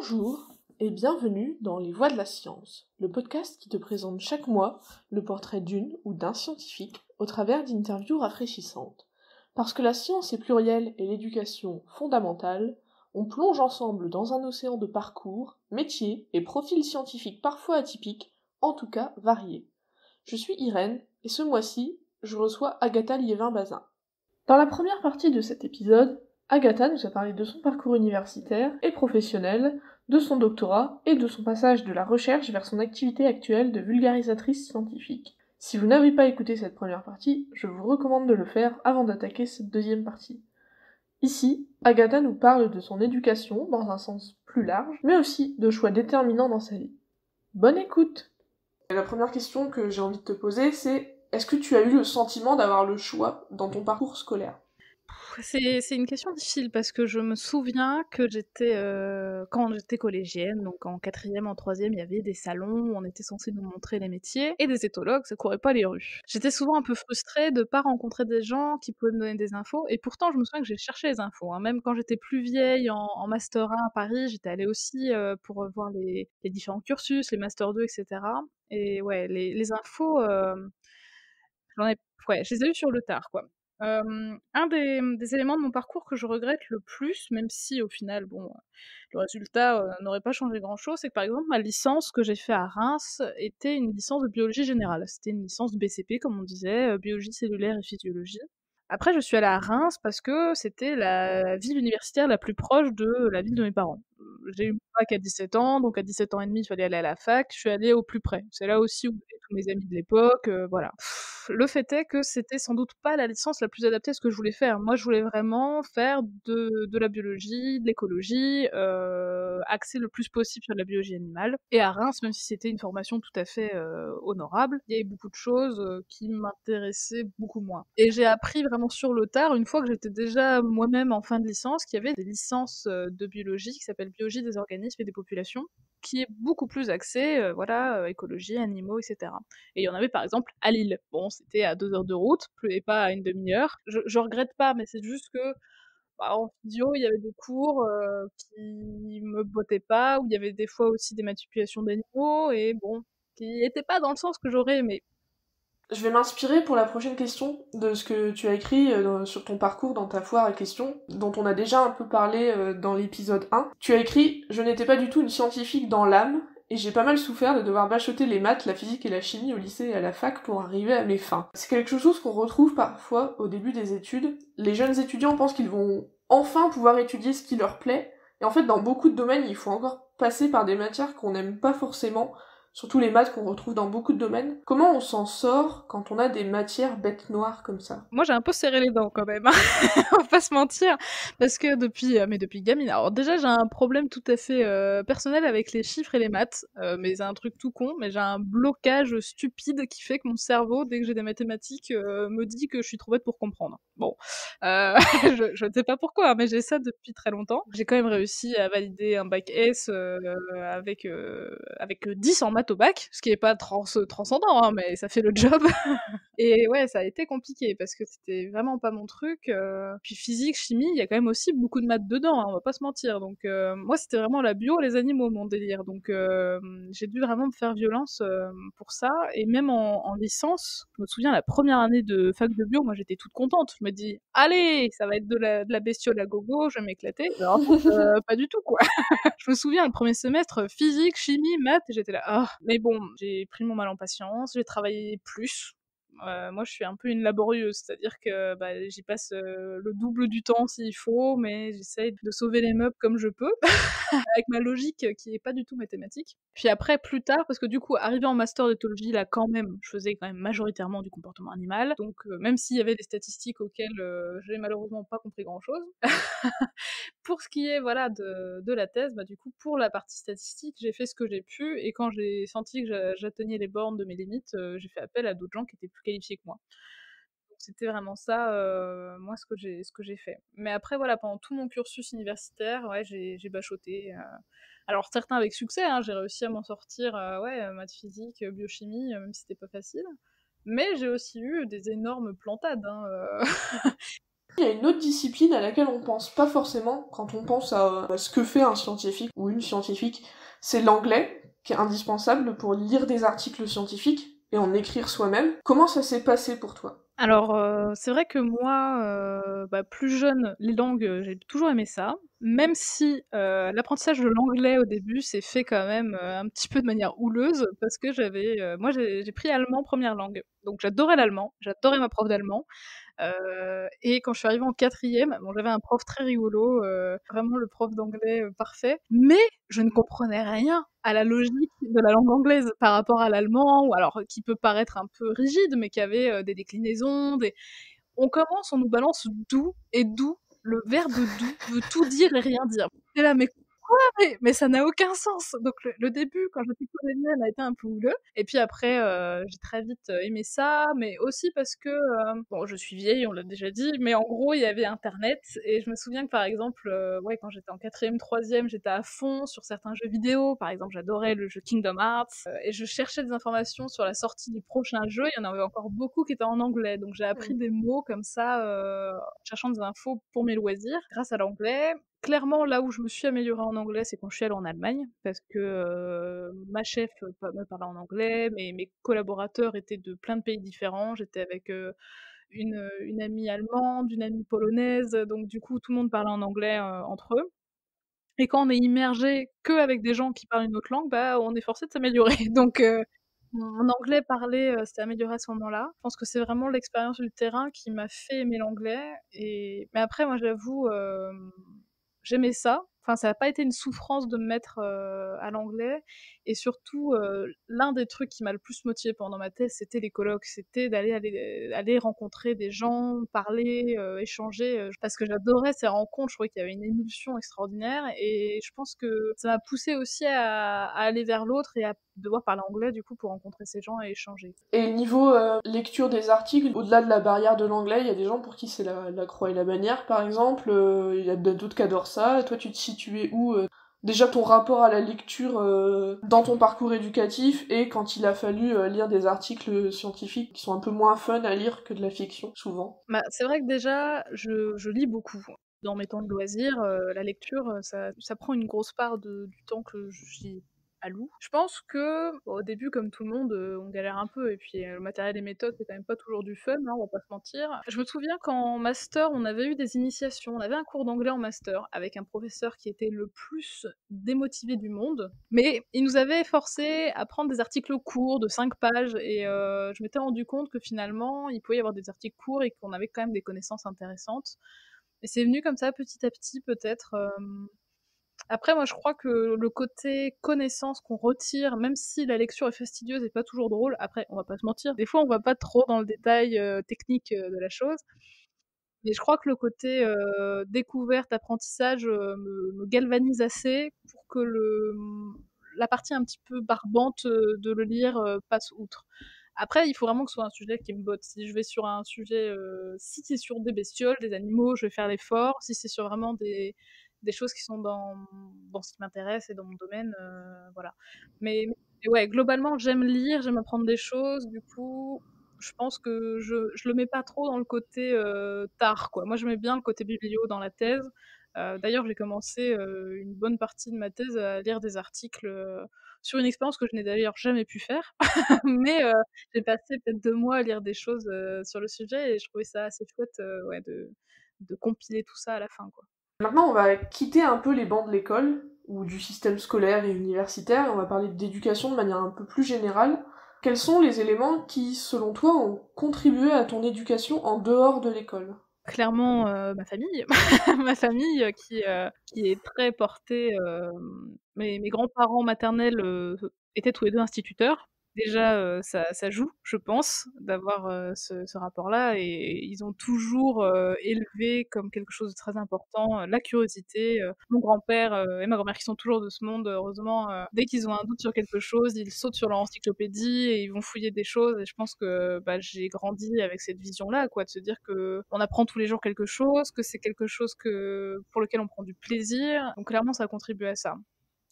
Bonjour et bienvenue dans Les Voix de la Science, le podcast qui te présente chaque mois le portrait d'une ou d'un scientifique au travers d'interviews rafraîchissantes. Parce que la science est plurielle et l'éducation fondamentale, on plonge ensemble dans un océan de parcours, métiers et profils scientifiques parfois atypiques, en tout cas variés. Je suis Irène et ce mois-ci, je reçois Agatha Liévin-Bazin. Dans la première partie de cet épisode, Agatha nous a parlé de son parcours universitaire et professionnel, de son doctorat et de son passage de la recherche vers son activité actuelle de vulgarisatrice scientifique. Si vous n'avez pas écouté cette première partie, je vous recommande de le faire avant d'attaquer cette deuxième partie. Ici, Agatha nous parle de son éducation dans un sens plus large, mais aussi de choix déterminants dans sa vie. Bonne écoute! La première question que j'ai envie de te poser, c'est est-ce que tu as eu le sentiment d'avoir le choix dans ton parcours scolaire ? C'est une question difficile parce que je me souviens que quand j'étais collégienne, donc en 4e, en 3e, il y avait des salons où on était censé nous montrer les métiers et des éthologues, ça courait pas les rues. J'étais souvent un peu frustrée de pas rencontrer des gens qui pouvaient me donner des infos et pourtant je me souviens que j'ai cherché les infos, hein. Même quand j'étais plus vieille en master 1 à Paris, j'étais allée aussi pour voir les différents cursus, les master 2, etc. Et ouais, les infos, j'en ai ouais, je les ai eues sur le tard, quoi. Un des éléments de mon parcours que je regrette le plus, même si au final, bon, le résultat, n'aurait pas changé grand-chose, c'est que par exemple ma licence que j'ai fait à Reims était une licence de biologie générale. C'était une licence BCP comme on disait, biologie cellulaire et physiologie. Après je suis allée à Reims parce que c'était la ville universitaire la plus proche de la ville de mes parents. J'ai eu mon bac à 17 ans, donc à 17 ans et demi, il fallait aller à la fac, je suis allée au plus près. C'est là aussi où j'avais tous mes amis de l'époque, voilà. Le fait est que c'était sans doute pas la licence la plus adaptée à ce que je voulais faire. Moi, je voulais vraiment faire de la biologie, de l'écologie, axer le plus possible sur la biologie animale. Et à Reims, même si c'était une formation tout à fait honorable, il y avait beaucoup de choses qui m'intéressaient beaucoup moins. Et j'ai appris vraiment sur le tard, une fois que j'étais déjà moi-même en fin de licence, qu'il y avait des licences de biologie qui s'appellent biologie des organismes et des populations, qui est beaucoup plus axée, voilà, écologie, animaux, etc. Et il y en avait par exemple à Lille. Bon, c'était à 2 heures de route, et pas à une demi-heure. Je regrette pas, mais c'est juste que bah, en physio, il y avait des cours qui me bottaient pas, où il y avait des fois aussi des manipulations d'animaux, et bon, qui étaient pas dans le sens que j'aurais aimé. Je vais m'inspirer pour la prochaine question de ce que tu as écrit sur ton parcours dans ta foire à questions, dont on a déjà un peu parlé dans l'épisode 1. Tu as écrit « Je n'étais pas du tout une scientifique dans l'âme, et j'ai pas mal souffert de devoir bachoter les maths, la physique et la chimie au lycée et à la fac pour arriver à mes fins. » C'est quelque chose qu'on retrouve parfois au début des études. Les jeunes étudiants pensent qu'ils vont enfin pouvoir étudier ce qui leur plaît, et en fait dans beaucoup de domaines il faut encore passer par des matières qu'on n'aime pas forcément, surtout les maths qu'on retrouve dans beaucoup de domaines. Comment on s'en sort quand on a des matières bêtes noires comme ça ? Moi, j'ai un peu serré les dents quand même, hein. On va pas se mentir, parce que depuis gamine, alors déjà j'ai un problème tout à fait personnel avec les chiffres et les maths, mais c'est un truc tout con, mais j'ai un blocage stupide qui fait que mon cerveau, dès que j'ai des mathématiques, me dit que je suis trop bête pour comprendre. Bon, je ne sais pas pourquoi, mais j'ai ça depuis très longtemps. J'ai quand même réussi à valider un bac S avec 10 en maths au bac, ce qui est pas transcendant, hein, mais ça fait le job. Et ouais, ça a été compliqué parce que c'était vraiment pas mon truc. Puis physique, chimie, il y a quand même aussi beaucoup de maths dedans, hein, on va pas se mentir. Donc moi, c'était vraiment la bio et les animaux, mon délire. Donc j'ai dû vraiment me faire violence pour ça. Et même en licence, je me souviens, la première année de fac de bio, moi j'étais toute contente. Je me dis, allez, ça va être de la bestiole à gogo, je vais m'éclater. Alors, en fait, pas du tout, quoi. Je me souviens, le premier semestre, physique, chimie, maths, et j'étais là, ah. Mais bon, j'ai pris mon mal en patience, j'ai travaillé plus. Moi, je suis un peu une laborieuse, c'est-à-dire que bah, j'y passe le double du temps s'il faut, mais j'essaye de sauver les meubles comme je peux, avec ma logique qui est pas du tout mathématique. Puis après, plus tard, parce que du coup, arrivé en master d'éthologie, là, quand même, je faisais quand même majoritairement du comportement animal, donc même s'il y avait des statistiques auxquelles j'ai malheureusement pas compris grand-chose. Pour ce qui est voilà de la thèse, bah du coup pour la partie statistique, j'ai fait ce que j'ai pu et quand j'ai senti que j'atteignais les bornes de mes limites, j'ai fait appel à d'autres gens qui étaient plus qualifiés que moi. Donc c'était vraiment ça, moi ce que j'ai fait. Mais après voilà, pendant tout mon cursus universitaire, ouais, j'ai bachoté. Alors certains avec succès, hein, j'ai réussi à m'en sortir, ouais, maths, physique, biochimie, même si c'était pas facile. Mais j'ai aussi eu des énormes plantades, hein, Il y a une autre discipline à laquelle on pense pas forcément quand on pense à ce que fait un scientifique ou une scientifique, c'est l'anglais, qui est indispensable pour lire des articles scientifiques et en écrire soi-même. Comment ça s'est passé pour toi? Alors, c'est vrai que moi, plus jeune, les langues, j'ai toujours aimé ça, même si, l'apprentissage de l'anglais au début s'est fait quand même, un petit peu de manière houleuse parce que moi j'ai pris allemand première langue. Donc j'adorais l'allemand, j'adorais ma prof d'allemand. Et quand je suis arrivée en quatrième, bon, j'avais un prof très rigolo, vraiment le prof d'anglais parfait, mais je ne comprenais rien à la logique de la langue anglaise par rapport à l'allemand, ou alors qui peut paraître un peu rigide, mais qui avait des déclinaisons, on commence, on nous balance d'où, et d'où, le verbe d'où veut tout dire et rien dire. Et là, mais quoi? Mais ça n'a aucun sens. Donc le début, quand j'étais coréenne, a été un peu houleux. Et puis après, j'ai très vite aimé ça, mais aussi parce que, bon, je suis vieille, on l'a déjà dit, mais en gros, il y avait Internet. Et je me souviens que par exemple, ouais, quand j'étais en quatrième, troisième, j'étais à fond sur certains jeux vidéo. Par exemple, j'adorais le jeu Kingdom Hearts. Et je cherchais des informations sur la sortie du prochain jeu. Il y en avait encore beaucoup qui étaient en anglais. Donc j'ai appris des mots comme ça, en cherchant des infos pour mes loisirs, grâce à l'anglais. Clairement, là où je me suis améliorée en anglais, c'est quand je suis allée en Allemagne, parce que ma chef me parlait en anglais, mes collaborateurs étaient de plein de pays différents. J'étais avec une amie allemande, une amie polonaise, donc du coup, tout le monde parlait en anglais entre eux. Et quand on est immergé que avec des gens qui parlent une autre langue, bah, on est forcé de s'améliorer. Donc mon anglais parlé s'est amélioré à ce moment-là. Je pense que c'est vraiment l'expérience du terrain qui m'a fait aimer l'anglais. Mais après, moi, j'avoue, j'aimais ça. Enfin, ça n'a pas été une souffrance de me mettre à l'anglais. Et surtout, l'un des trucs qui m'a le plus motivée pendant ma thèse, c'était les colloques. C'était aller rencontrer des gens, parler, échanger. Parce que j'adorais ces rencontres. Je trouvais qu'il y avait une émulsion extraordinaire. Et je pense que ça m'a poussée aussi à aller vers l'autre et à devoir parler anglais, du coup, pour rencontrer ces gens et échanger. Et niveau lecture des articles, au-delà de la barrière de l'anglais, il y a des gens pour qui c'est la croix et la bannière, par exemple. Il y a d'autres qui adorent ça. Toi, tu te situais où déjà ton rapport à la lecture dans ton parcours éducatif et quand il a fallu lire des articles scientifiques qui sont un peu moins fun à lire que de la fiction, souvent. Bah, c'est vrai que déjà, je lis beaucoup. Dans mes temps de loisirs, la lecture, ça prend une grosse part du temps que j'y alloue. Je pense que, bon, au début, comme tout le monde, on galère un peu et puis, le matériel et méthode, c'est quand même pas toujours du fun, hein, on va pas se mentir. Je me souviens qu'en master, on avait eu des initiations. On avait un cours d'anglais en master avec un professeur qui était le plus démotivé du monde, mais il nous avait forcés à prendre des articles courts de 5 pages et je m'étais rendu compte que finalement, il pouvait y avoir des articles courts et qu'on avait quand même des connaissances intéressantes. Et c'est venu comme ça petit à petit peut-être. Après moi je crois que le côté connaissance qu'on retire, même si la lecture est fastidieuse et pas toujours drôle, après on va pas se mentir, des fois on va pas trop dans le détail technique de la chose, mais je crois que le côté découverte, apprentissage me galvanise assez pour que la partie un petit peu barbante de le lire passe outre. Après, il faut vraiment que ce soit un sujet qui me botte. Si je vais sur un sujet, si c'est sur des bestioles, des animaux, je vais faire l'effort. Si c'est sur vraiment des choses qui sont dans ce qui m'intéresse et dans mon domaine, voilà. Mais ouais, globalement, j'aime lire, j'aime apprendre des choses. Du coup, je pense que je le mets pas trop dans le côté tard, quoi. Moi, je mets bien le côté biblio dans la thèse. D'ailleurs, j'ai commencé une bonne partie de ma thèse à lire des articles sur une expérience que je n'ai d'ailleurs jamais pu faire. Mais j'ai passé peut-être 2 mois à lire des choses sur le sujet et je trouvais ça assez chouette ouais, de compiler tout ça à la fin, quoi. Maintenant, on va quitter un peu les bancs de l'école ou du système scolaire et universitaire et on va parler d'éducation de manière un peu plus générale. Quels sont les éléments qui, selon toi, ont contribué à ton éducation en dehors de l'école? Clairement, ma famille, ma famille qui est très portée, mes grands-parents maternels étaient tous les 2 instituteurs. Déjà, ça joue, je pense, d'avoir ce rapport-là et ils ont toujours élevé comme quelque chose de très important la curiosité. Mon grand-père et ma grand-mère qui sont toujours de ce monde, heureusement, dès qu'ils ont un doute sur quelque chose, ils sautent sur leur encyclopédie et ils vont fouiller des choses et je pense que, bah, j'ai grandi avec cette vision-là, quoi, de se dire qu'on apprend tous les jours quelque chose, que c'est quelque chose pour lequel on prend du plaisir. Donc clairement, ça a contribué à ça.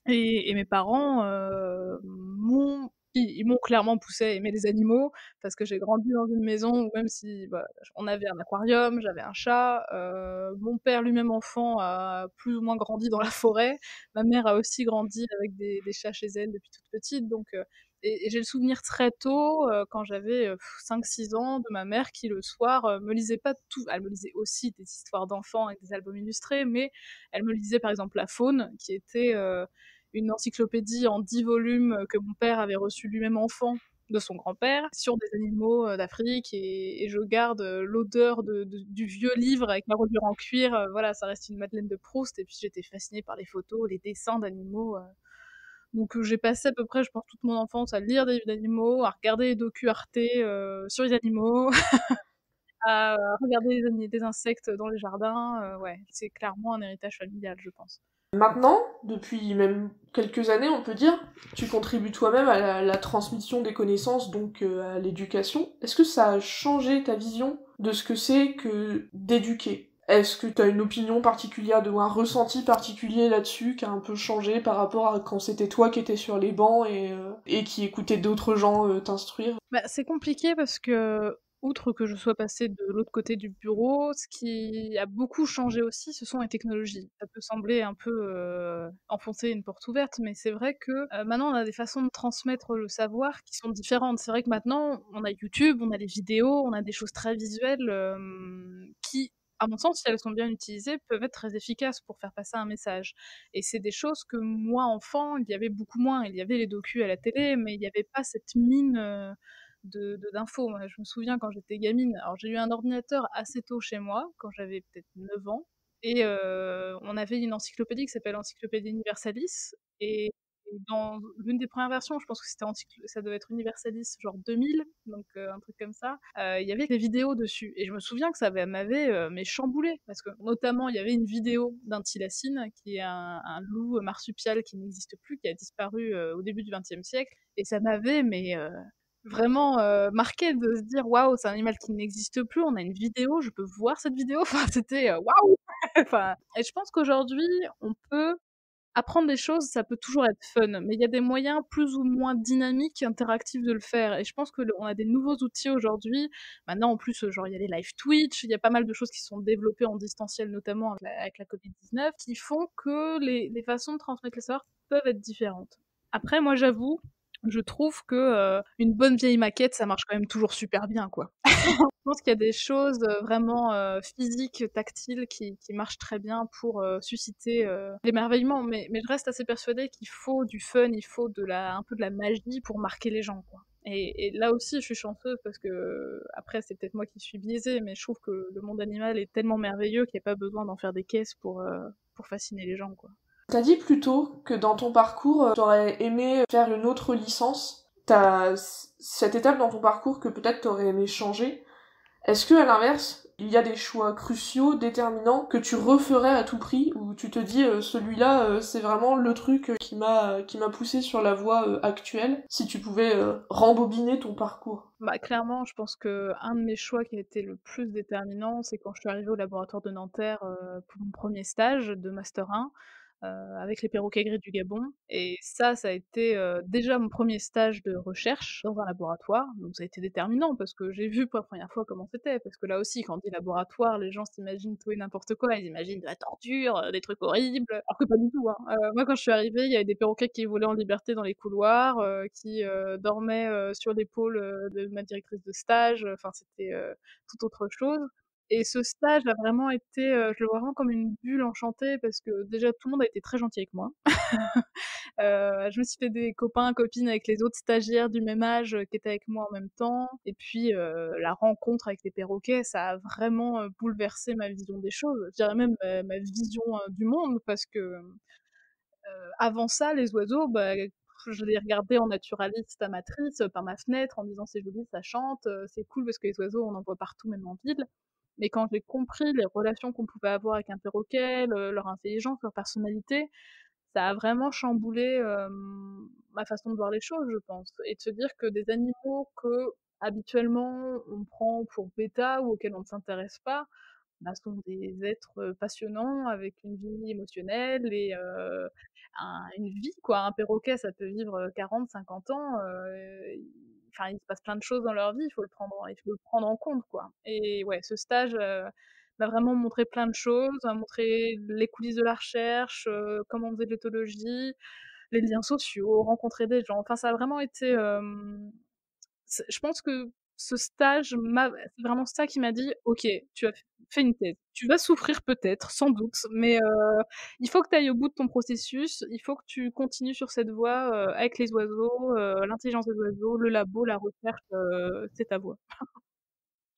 Et mes parents m'ont Ils m'ont clairement poussée à aimer les animaux parce que j'ai grandi dans une maison où même si, bah, on avait un aquarium, j'avais un chat, mon père lui-même enfant a plus ou moins grandi dans la forêt. Ma mère a aussi grandi avec des chats chez elle depuis toute petite donc et j'ai le souvenir très tôt, quand j'avais, 5-6 ans, de ma mère qui le soir, me lisait pas tout elle me lisait aussi des histoires d'enfants avec des albums illustrés, mais elle me lisait par exemple La Faune qui était, une encyclopédie en 10 volumes que mon père avait reçu lui-même enfant de son grand-père sur des animaux d'Afrique et je garde l'odeur du vieux livre avec ma reliure en cuir. Voilà, ça reste une Madeleine de Proust. Et puis j'étais fascinée par les photos, les dessins d'animaux. Donc j'ai passé à peu près, je pense, toute mon enfance à lire des livres d'animaux, à regarder les docus Arte sur les animaux, à regarder des insectes dans les jardins. Ouais, c'est clairement un héritage familial, je pense. Maintenant, depuis même quelques années, on peut dire, tu contribues toi-même à la transmission des connaissances, donc à l'éducation. Est-ce que ça a changé ta vision de ce que c'est que d'éduquer? Est-ce que tu as une opinion particulière ou un ressenti particulier là-dessus qui a un peu changé par rapport à quand c'était toi qui étais sur les bancs et qui écoutais d'autres gens t'instruire? Bah, c'est compliqué parce que, outre que je sois passée de l'autre côté du bureau, ce qui a beaucoup changé aussi, ce sont les technologies. Ça peut sembler un peu, enfoncer une porte ouverte, mais c'est vrai que, maintenant on a des façons de transmettre le savoir qui sont différentes. C'est vrai que maintenant, on a YouTube, on a les vidéos, on a des choses très visuelles, qui, à mon sens, si elles sont bien utilisées, peuvent être très efficaces pour faire passer un message. Et c'est des choses que moi, enfant, il y avait beaucoup moins. Il y avait les docus à la télé, mais il y avait pas cette mine, d'infos. Moi, je me souviens quand j'étais gamine, alors j'ai eu un ordinateur assez tôt chez moi, quand j'avais peut-être 9 ans, et on avait une encyclopédie qui s'appelle Encyclopédie Universalis, et dans l'une des premières versions, je pense que c'était ça devait être Universalis genre 2000, donc un truc comme ça, il y avait des vidéos dessus, et je me souviens que m'avait mais chamboulée, parce que notamment il y avait une vidéo d'un thylacine, qui est un loup marsupial qui n'existe plus, qui a disparu au début du XXe siècle, et ça m'avait mais vraiment, marqué de se dire: «Waouh, c'est un animal qui n'existe plus, on a une vidéo, je peux voir cette vidéo». Enfin, c'était, waouh! Enfin et je pense qu'aujourd'hui, on peut apprendre des choses, ça peut toujours être fun, mais il y a des moyens plus ou moins dynamiques, interactifs de le faire, et je pense que le on a des nouveaux outils aujourd'hui. Maintenant, en plus, genre, il y a les live Twitch, il y a pas mal de choses qui sont développées en distanciel, notamment avec la Covid-19, qui font que les façons de transmettre le savoir peuvent être différentes. Après, moi, j'avoue, je trouve que, une bonne vieille maquette, ça marche quand même toujours super bien, quoi. Je pense qu'il y a des choses, vraiment, physiques, tactiles qui marchent très bien pour, susciter, l'émerveillement, mais je reste assez persuadée qu'il faut du fun, il faut un peu de la magie pour marquer les gens, quoi. Et là aussi, je suis chanceuse parce que, après, c'est peut-être moi qui suis biaisée, mais je trouve que le monde animal est tellement merveilleux qu'il y a pas besoin d'en faire des caisses pour fasciner les gens, quoi. T'as dit plus tôt que dans ton parcours, t'aurais aimé faire une autre licence. T'as cette étape dans ton parcours que peut-être t'aurais aimé changer. Est-ce que, à l'inverse, il y a des choix cruciaux, déterminants, que tu referais à tout prix, ou tu te dis, celui-là, c'est vraiment le truc qui m'a poussé sur la voie actuelle, si tu pouvais rembobiner ton parcours? Bah, clairement, je pense que un de mes choix qui a été le plus déterminant, c'est quand je suis arrivée au laboratoire de Nanterre, pour mon premier stage de master 1, avec les perroquets gris du Gabon, et ça a été, déjà mon premier stage de recherche dans un laboratoire, donc ça a été déterminant parce que j'ai vu pour la première fois comment c'était. Parce que là aussi, quand on dit laboratoire, les gens s'imaginent tout et n'importe quoi, ils imaginent de la torture, des trucs horribles, alors que pas du tout, hein. Moi quand je suis arrivée, il y avait des perroquets qui volaient en liberté dans les couloirs, qui, dormaient, sur l'épaule, de ma directrice de stage, enfin c'était, tout autre chose. Et ce stage a vraiment été, je le vois vraiment comme une bulle enchantée parce que déjà tout le monde a été très gentil avec moi. Je me suis fait des copains, copines avec les autres stagiaires du même âge, qui étaient avec moi en même temps, et puis, la rencontre avec les perroquets, ça a vraiment, bouleversé ma vision des choses. Je dirais même ma vision, du monde, parce que, avant ça, les oiseaux, bah, je les regardais en naturaliste amatrice, par ma fenêtre en me disant: «C'est joli, ça chante, c'est cool», parce que les oiseaux, on en voit partout, même en ville. Mais quand j'ai compris les relations qu'on pouvait avoir avec un perroquet, leur intelligence, leur personnalité, ça a vraiment chamboulé, ma façon de voir les choses, je pense, et de se dire que des animaux que habituellement on prend pour bêta ou auxquels on ne s'intéresse pas, sont des êtres passionnants avec une vie émotionnelle et une vie quoi. Un perroquet, ça peut vivre 40-50 ans, enfin, il se passe plein de choses dans leur vie, il faut le prendre en compte, quoi. Et ouais, ce stage, m'a vraiment montré plein de choses, m'a montré les coulisses de la recherche, comment on faisait de l'éthologie, les liens sociaux, rencontrer des gens. Enfin, ça a vraiment été, je pense que ce stage c'est vraiment ça qui m'a dit: «OK, tu as fait une thèse. Tu vas souffrir peut-être, sans doute, mais il faut que tu ailles au bout de ton processus, il faut que tu continues sur cette voie, avec les oiseaux, l'intelligence des oiseaux, le labo, la recherche, c'est ta voie».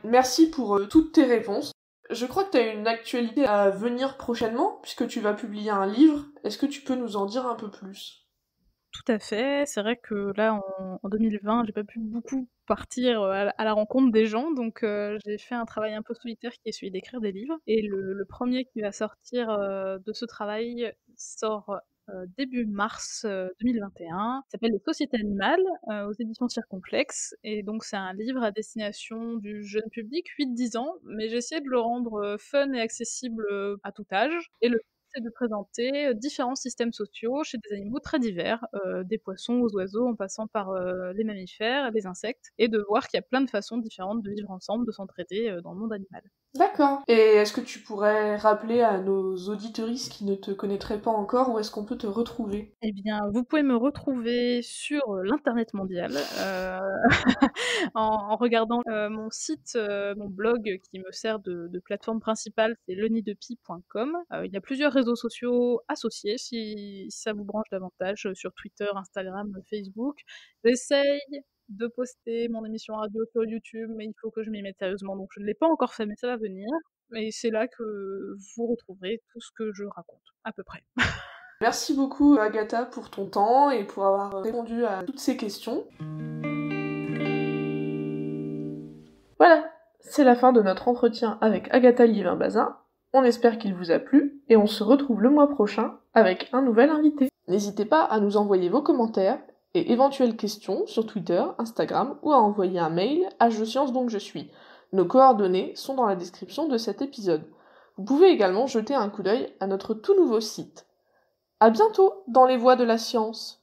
Merci pour toutes tes réponses. Je crois que tu as une actualité à venir prochainement, puisque tu vas publier un livre. Est-ce que tu peux nous en dire un peu plus? Tout à fait, c'est vrai que là, en 2020, j'ai pas pu beaucoup partir, à la rencontre des gens, donc j'ai fait un travail un peu solitaire qui est celui d'écrire des livres et le 1er qui va sortir, de ce travail sort, début mars, 2021. Il s'appelle «Les sociétés animales», aux éditions Circonflexe et donc c'est un livre à destination du jeune public, 8-10 ans, mais j'ai essayé de le rendre, fun et accessible, à tout âge et le c'est de présenter, différents systèmes sociaux chez des animaux très divers, des poissons aux oiseaux en passant par, les mammifères, les insectes et de voir qu'il y a plein de façons différentes de vivre ensemble, de s'entraider, dans le monde animal. D'accord. Et est-ce que tu pourrais rappeler à nos auditeuristes qui ne te connaîtraient pas encore où est-ce qu'on peut te retrouver? Eh bien, vous pouvez me retrouver sur, l'internet mondial, en regardant, mon site, mon blog qui me sert de plateforme principale, c'est lenidepie.com. Il y a plusieurs réseaux sociaux associés si ça vous branche davantage, sur Twitter, Instagram, Facebook. J'essaye de poster mon émission radio sur YouTube, mais il faut que je m'y mette sérieusement, donc je ne l'ai pas encore fait, mais ça va venir. Et c'est là que vous retrouverez tout ce que je raconte, à peu près. Merci beaucoup Agatha pour ton temps et pour avoir répondu à toutes ces questions. Voilà, c'est la fin de notre entretien avec Agatha Liévin-Bazin. On espère qu'il vous a plu et on se retrouve le mois prochain avec un nouvel invité. N'hésitez pas à nous envoyer vos commentaires et éventuelles questions sur Twitter, Instagram ou à envoyer un mail à Je Science Donc Je Suis. Nos coordonnées sont dans la description de cet épisode. Vous pouvez également jeter un coup d'œil à notre tout nouveau site. À bientôt dans les voies de la science.